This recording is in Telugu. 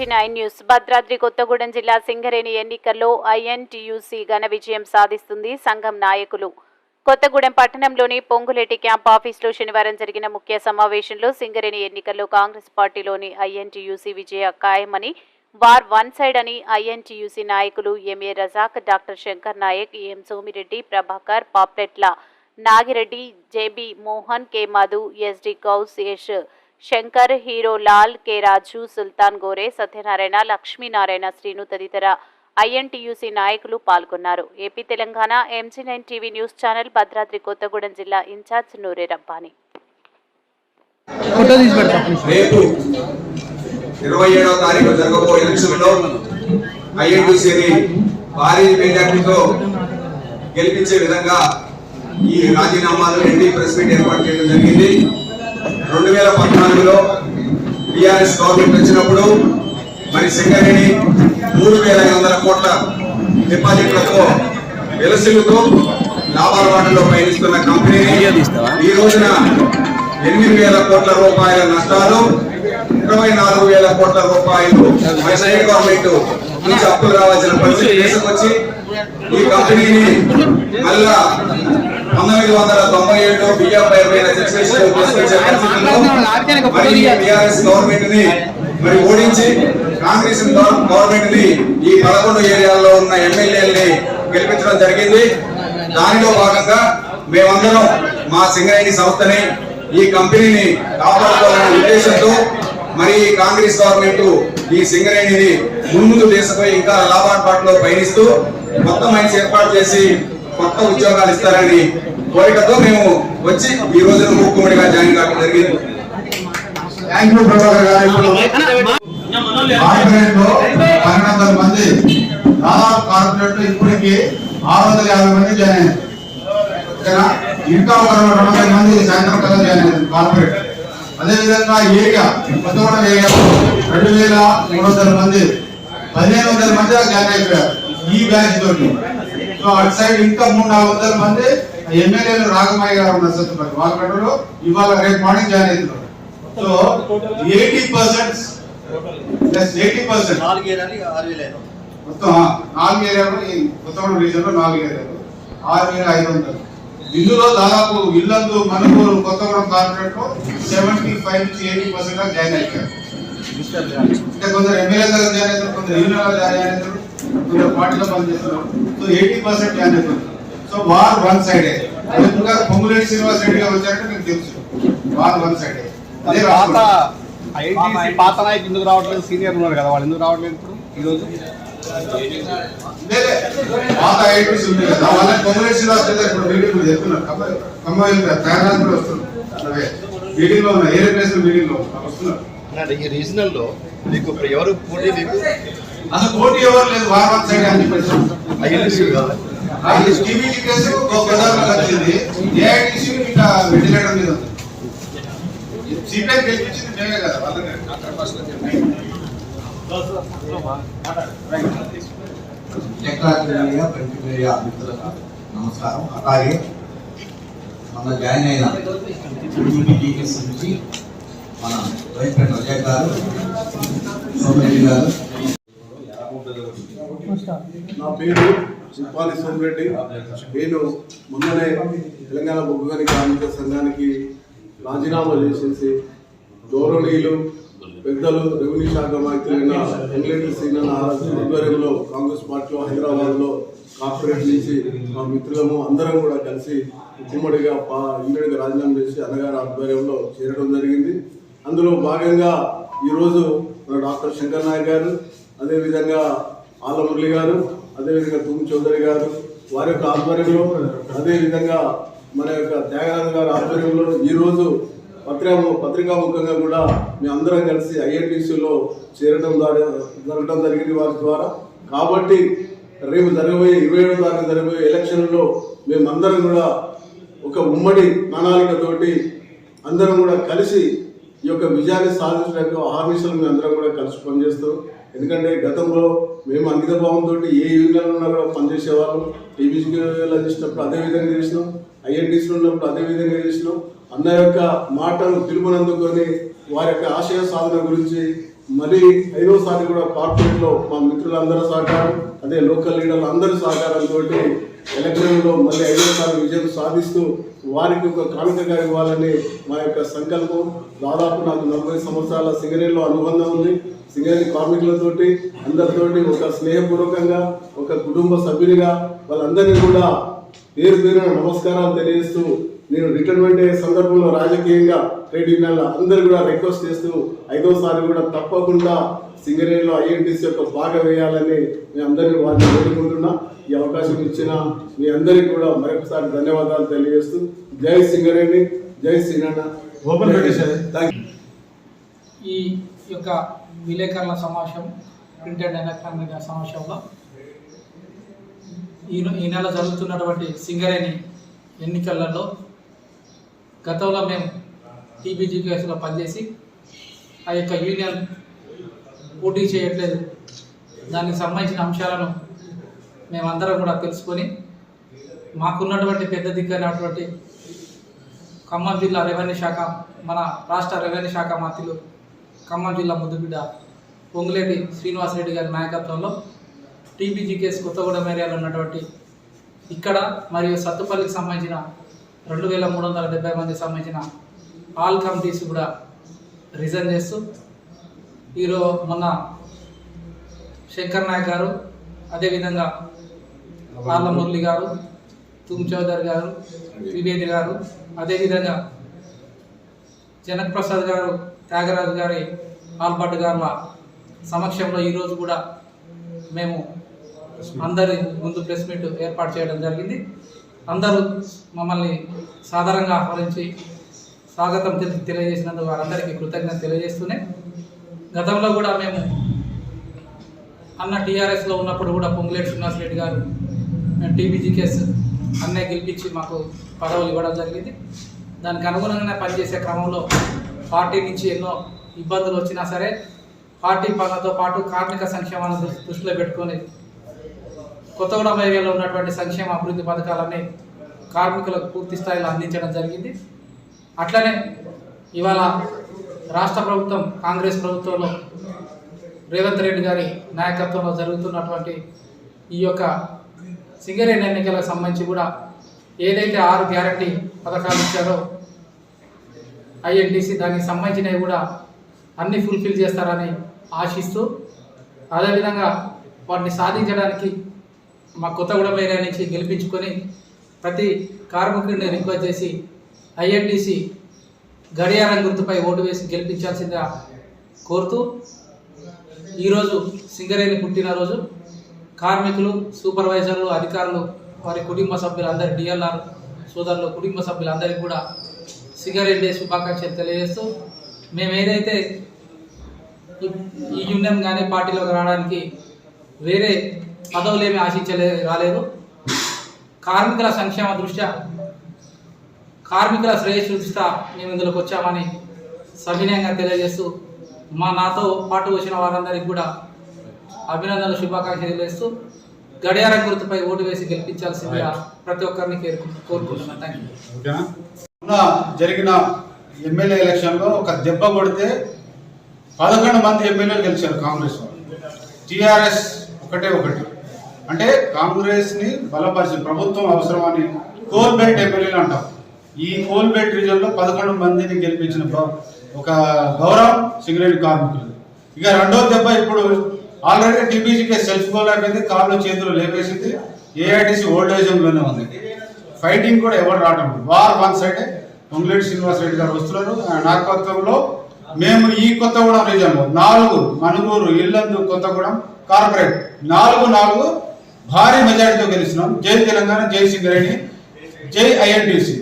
MG9 news. భద్రాద్రి కొత్తగూడెం జిల్లా సింగరేణి ఎన్నికల్లో INTUC ఘన విజయం సాధిస్తుంది. సంఘం నాయకులు కొత్తగూడెం పట్టణంలోని పొంగులేటి క్యాంప్ ఆఫీసులో శనివారం జరిగిన ముఖ్య సమావేశంలో సింగరేణి ఎన్నికల్లో కాంగ్రెస్ పార్టీలోని INTUC విజయ ఖాయమని, వార్ వన్ సైడ్ అని INTUC నాయకులు MA Razak, doctor Shankar Naik, EM Somireddy, Prabhakar, Papletla Nagireddy, JB Mohan, K Madhu, SD కౌస్, యశ్ శంకర్, హీరో లాల్, K రాజు, సుల్తాన్ గోరే, సత్యనారాయణ, లక్ష్మీనారాయణ, శ్రీను తదితర INTUC నాయకులు పాల్గొన్నారు. AP Telangana MG9 TV news channel Bhadradri Kothagudem జిల్లా ఇన్ఛార్జ్ నూరే రబ్బానీ. రేపు 27వ తారీఖు జరగబోయే ఎలక్షన్లో INTUCని భారీ మెజార్టీతో గెలిపించే విధంగా ఈ రాజీనామాలు ఎన్డీ ప్రెస్ మీట్ ఏర్పాటు చేయడం జరిగింది. 2014లో టీఆర్ఎస్ గవర్నమెంట్ వచ్చినప్పుడు మరి సింగరేణి 3,500 కోట్ల డిపాజిట్లతో వెలసిల్లుతో లాభాల బాటలో పయనిస్తున్న కంపెనీని ఈ రోజున 8,000 కోట్ల రూపాయల నష్టాలు, 24,000 కోట్ల రూపాయలు మరి స్టేట్ గవర్నమెంట్ నుంచి అప్పులు రావాల్సిన పరిస్థితి తీసుకొచ్చి ఈ కంపెనీని మళ్ళా 1997లో బియ్యంపై టీఆర్ఎస్ గవర్నమెంట్ ని మరి ఓడించి కాంగ్రెస్ గవర్నమెంట్ ని ఈ 11 ఏరియాల్లో ఉన్న ఎమ్మెల్యేలని గెలిపించడం జరిగింది. దానిలో భాగంగా మేమందరం మా సింగరేణి సంస్థని ఈ కంపెనీని కాపాడుకోవాలనే ఉద్దేశంతో మరి కాంగ్రెస్ గవర్నమెంట్ ఈ సింగరేణిని ముందు తీసుకుపోయి ఇంకా లాభాల పయనిస్తూ కొత్త మైన్స్ ఏర్పాటు చేసి కొత్త ఉద్యోగాలు ఇస్తారని కోరికతో మేము వచ్చి ఈ రోజున ముఖ్యమంత్రిగా జాయిన్ కావడం జరిగింది. మంది దాదాపు కార్పొరేట్లు ఇప్పటికి 650 మంది జాయిన్ అయ్యారు. ఇంకా ఒక 200 మంది సాయంత్రం కల్లా జాయిన్ అయ్యారు కార్పొరేట్. అదేవిధంగా ఏరియా కొత్తగూడెం ఏరియా 2,300 మంది 1,500 మంది జాయిన్ అయిపోయారు ఈ బ్యాచ్ తోటి. సో అటు సైడ్ ఇంకా 300-400 మంది ఎమ్మెల్యేలు రాగమయ్య గారు ఉన్నారు సత్తుపల్లి వాళ్ళలో ఇవాళ రేపు మార్నింగ్ జాయిన్ అవుతున్నారు. సో 80% ప్లస్ 80% 4 ఏరియాలు మొత్తం 4 ఏరియాలు ఈ కొత్తగూడెం రీజన్ లో 4 ఏరియాలు 6,500. ఇందులో దాదాపు ఇల్లందు, మనుగూరు, కొత్తగూడెం కార్పొరేట్ లో 75 నుంచి 80% జాయిన్ అయిపోయారు. అంటే కొందరు ఎమ్మెల్యే దగ్గర జాయిన్ అవుతారు, కొందరు యూనియన్ జాయిన్ అవుతారు, కొందరు పార్టీలో పనిచేస్తున్నారు. సో 80% జాయిన్ అవుతారు. సో వార్ వన్ సైడే. పొంగులేటి శ్రీనివాస్ రెడ్డి గారు వచ్చారంటే మీకు తెలుసు వార్ వన్ సైడే. అదే పాత నాయకులు ఎందుకు రావట్లేదు? సీనియర్ ఉన్నారు కదా, వాళ్ళు ఎందుకు రావట్లేదు ఇప్పుడు ఈ రోజు? పాత ఐటీసీ ఉంది కదా, వాళ్ళని పొంగులేటి శ్రీనివాస్ రెడ్డి ఇప్పుడు మీటింగ్ చెప్తున్నారు. ఖమ్మం తెలంగాణ కూడా వస్తున్నారు, మీటింగ్ లో ఉన్నారు, ఏరియా ప్లేస్ మీటింగ్ లో వస్తున్నారు. ఈ రీజనల్ లో మీకు ఎవరు పోటీ? మీకు అసలు పోటీ ఎవరు లేదు, వార్ వన్ సైడ్ అని చెప్పేసి టీవీటీ కేసు వచ్చింది, ఏఐటీసీ ఇంకా వెంటిలేటర్ మీద ఉంది. సిపిఐ గెలిపించింది మేమే కదా వాళ్ళని. నమస్కారం. అలాగే మన జాయిన్ అయిన నుంచి మన వైస్ ప్రెసిడెంట్ రజాక్ గారు, సోమిరెడ్డి గారు. నా పేరు చిప్పాలి సోమిరెడ్డి. నేను మొన్ననే తెలంగాణ బొగ్గు గని కార్మిక సంఘానికి రాజీనామా చేసేసి గౌరవనీయులు పెద్దలు రెవెన్యూ శాఖ మంత్రులైన వెంకటేశ్వర శ్రీనారాయణ ఆధ్వర్యంలో కాంగ్రెస్ పార్టీలో హైదరాబాద్లో కార్పొరేట్ నుంచి మా మిత్రులము అందరం కూడా కలిసి ఉమ్మడిగా యూనిట్గా రాజీనామా చేసి అన్నగారి ఆధ్వర్యంలో చేరడం జరిగింది. అందులో భాగంగా ఈరోజు డాక్టర్ శంకర్ నాయక్ గారు, అదేవిధంగా ఆళ్ళ మురళి గారు, అదేవిధంగా తుమ్ చౌదరి గారు వారి యొక్క ఆధ్వర్యంలో, అదేవిధంగా మన యొక్క త్యాగరాజ గారి ఆధ్వర్యంలో ఈరోజు పత్రికాముఖంగా కూడా మేము అందరం కలిసి INTUCలో జరగడం జరిగింది వారి ద్వారా. కాబట్టి రేపు జరగబోయే 27వ తారీఖు జరగబోయే ఎలక్షన్లో మేమందరం కూడా ఒక ఉమ్మడి ప్రణాళికతోటి అందరం కూడా కలిసి ఈ యొక్క విజయాన్ని సాధించడానికి ఆర్మిషన్లు మేము అందరం కూడా కలిసి పనిచేస్తాం. ఎందుకంటే గతంలో మేము అంకిత భావంతో ఏ యూనియన్లో ఉన్నా కూడా పనిచేసేవాళ్ళం. టీబీసీలో చేసినప్పుడు అదే విధంగా చేసినాం, INTUCలో ఉన్నప్పుడు అదే విధంగా చేసినాం. అన్న యొక్క మాటలు పిలుపునందుకొని వారి యొక్క ఆశయ సాధన గురించి మరి 5వసారి కూడా కార్పొరేట్లో మా మిత్రులందరూ సహకారం, అదే లోకల్ లీడర్లు అందరి సహకారంతో ఎలక్షన్లో మళ్ళీ 5వసారి విజయం సాధిస్తూ వారికి ఒక కానుకగా ఇవ్వాలని మా యొక్క సంకల్పం. దాదాపు నాకు 40 సంవత్సరాల సింగరేణిలో అనుబంధం ఉంది. సింగరేణి కార్మికులతోటి అందరితోటి ఒక స్నేహపూర్వకంగా ఒక కుటుంబ సభ్యునిగా వాళ్ళందరినీ కూడా పేరు పేరున నమస్కారాలు తెలియజేస్తూ నేను రిటైర్మెంట్ అయ్యే సందర్భంలో రాజకీయంగా ట్రేడ్ యూనియన్ల అందరూ కూడా రిక్వెస్ట్ చేస్తూ 5వసారి కూడా తప్పకుండా సింగరేణిలో ఐఎన్టీసీ యొక్క భాగం వేయాలని మీ అందరినీ వారిని వేడుకుంటున్నా. ఈ అవకాశం ఇచ్చిన మీ అందరికీ కూడా మరొకసారి ధన్యవాదాలు తెలియజేస్తూ జై సింగరేణి, జై శ్రీనారాయణ. ఈ యొక్క విలేకరుల సమావేశం, ప్రింటెడ్ ఎలక్ట్రానిక్ సమావేశంలో ఈ నెల జరుగుతున్నటువంటి సింగరేణి ఎన్నికలలో గతంలో మేము టీబీజీకేఎస్లో పనిచేసి ఆ యొక్క యూనియన్ పోటీ చేయట్లేదు, దానికి సంబంధించిన అంశాలను మేమందరం కూడా తెలుసుకొని మాకున్నటువంటి పెద్ద దిగ్గైనటువంటి ఖమ్మం జిల్లా రెవెన్యూ శాఖ, మన రాష్ట్ర రెవెన్యూ శాఖ మంత్రులు ఖమ్మం జిల్లా ముద్దుబిడ్డ పొంగులేటి శ్రీనివాసరెడ్డి గారి నాయకత్వంలో టీబీజీకేఎస్ కొత్తగూడెం ఏరియాలో ఉన్నటువంటి ఇక్కడ మరియు సత్తుపల్లికి సంబంధించిన 2370 మందికి సంబంధించిన ఆల్ కమిటీస్ కూడా రిజైన్ చేస్తూ మొన్న శంకర్ నాయక్ గారు, అదేవిధంగా ఆళ్ళ మురళి గారు, తుమ్ చౌదరి గారు, త్రివేది గారు, అదేవిధంగా జనక్ ప్రసాద్ గారు, త్యాగరాజు గారి, ఆల్బర్ట్ గారుల సమక్షంలో ఈరోజు కూడా మేము అందరి ముందు ప్రెస్ మీట్ ఏర్పాటు చేయడం జరిగింది. అందరూ మమ్మల్ని సాధారణంగా ఆహ్వానించి స్వాగతం తెలియజేసినందుకు వారందరికీ కృతజ్ఞత తెలియజేస్తూనే, గతంలో కూడా మేము అన్న టీఆర్ఎస్లో ఉన్నప్పుడు కూడా పొంగులేటి శ్రీనివాసరెడ్డి గారు మేము టీబీజీకేఎస్ అన్నే గెలిపించి మాకు పదవులు ఇవ్వడం జరిగింది. దానికి అనుగుణంగానే పనిచేసే క్రమంలో పార్టీ నుంచి ఎన్నో ఇబ్బందులు వచ్చినా సరే పార్టీ పనులతో పాటు కార్మిక సంక్షేమాన్ని దృష్టిలో పెట్టుకొని కొత్తగూడెం ఏరియాలో ఉన్నటువంటి సంక్షేమ అభివృద్ధి పథకాలన్నీ కార్మికులకు పూర్తి స్థాయిలో అందించడం జరిగింది. అట్లనే ఇవాళ రాష్ట్ర ప్రభుత్వం, కాంగ్రెస్ ప్రభుత్వంలో రేవంత్ రెడ్డి గారి నాయకత్వంలో జరుగుతున్నటువంటి ఈ యొక్క సింగరేణి ఎన్నికలకు సంబంధించి కూడా ఏదైతే 6 గ్యారంటీ పథకాలు ఇచ్చారో ఐఎన్టీసీ, దానికి సంబంధించినవి కూడా అన్నీ ఫుల్ఫిల్ చేస్తారని ఆశిస్తూ, అదేవిధంగా వాటిని సాధించడానికి మా కొత్తగూడెం ఏరియా నుంచి గెలిపించుకొని ప్రతి కార్మికుడిని రిక్వెస్ట్ చేసి ఐఎన్టీసీ గడియారం గుర్తుపై ఓటు వేసి గెలిపించాల్సిందిగా కోరుతూ, ఈరోజు సింగరేణి పుట్టినరోజు కార్మికులు, సూపర్వైజర్లు, అధికారులు, వారి కుటుంబ సభ్యులందరి డిఎల్ఆర్ సోదరులు, కుటుంబ సభ్యులందరికీ కూడా సింగరేణి డే శుభాకాంక్షలు తెలియజేస్తూ, మేము ఏదైతే ఈ యూనియన్ కానీ పార్టీలోకి రావడానికి వేరే పదవులేమీ రాలేదు, కార్మికుల సంక్షేమ దృష్ట్యా, కార్మికుల శ్రేయస్సు దృష్ట్యా మేము ఇందులోకి వచ్చామని సవినయంగా తెలియజేస్తూ, నాతో పాటు వచ్చిన వారందరికీ కూడా అభినందనలు, శుభాకాంక్షలు తెలియజేస్తూ గడియారం గుర్తుపై ఓటు వేసి గెలిపించాల్సిందిగా ప్రతి ఒక్కరిని కోరుకుంటున్నాను. Thank you. జరిగిన ఎమ్మెల్యే ఎలక్షన్లో ఒక దెబ్బ కొడితే 11 మంది ఎమ్మెల్యేలు గెలిచారు కాంగ్రెస్ వాళ్ళు. టీఆర్ఎస్ ఒకటి అంటే కాంగ్రెస్ని బలపరిచి ప్రభుత్వం అవసరమని కోల్ బెల్ట్ ఎమ్మెల్యేలు అంటాం. ఈ కోల్ బెల్ట్ రీజన్లో 11 మందిని గెలిపించిన ఒక గౌరవం సింగరేణి కార్మికులు. ఇక రెండో దెబ్బ ఇప్పుడు ఆల్రెడీ టీబీజీకే సెల్ఫ్ గోల్ అయిపోయింది, కాళ్ళు చేతులు లేపేసింది, ఏఐటీసీ ఓల్డేజంలోనే ఉంది. ఫైటింగ్ కూడా ఎవరు రావడం వార్ వన్ సైడే పొంగులేటి శ్రీనివాసరెడ్డి గారు వస్తున్నారు. నాయకత్వంలో మేము ఈ కొత్తగూడెం రీజన్లో 4 మనుగూరు, ఇల్లందు, కొత్తగూడెం కార్పొరేట్ 4 భారీ మెజారిటీతో గెలిచినాం. జై తెలంగాణ, జై సింగరేణి, జై ఐఎన్టీసీ.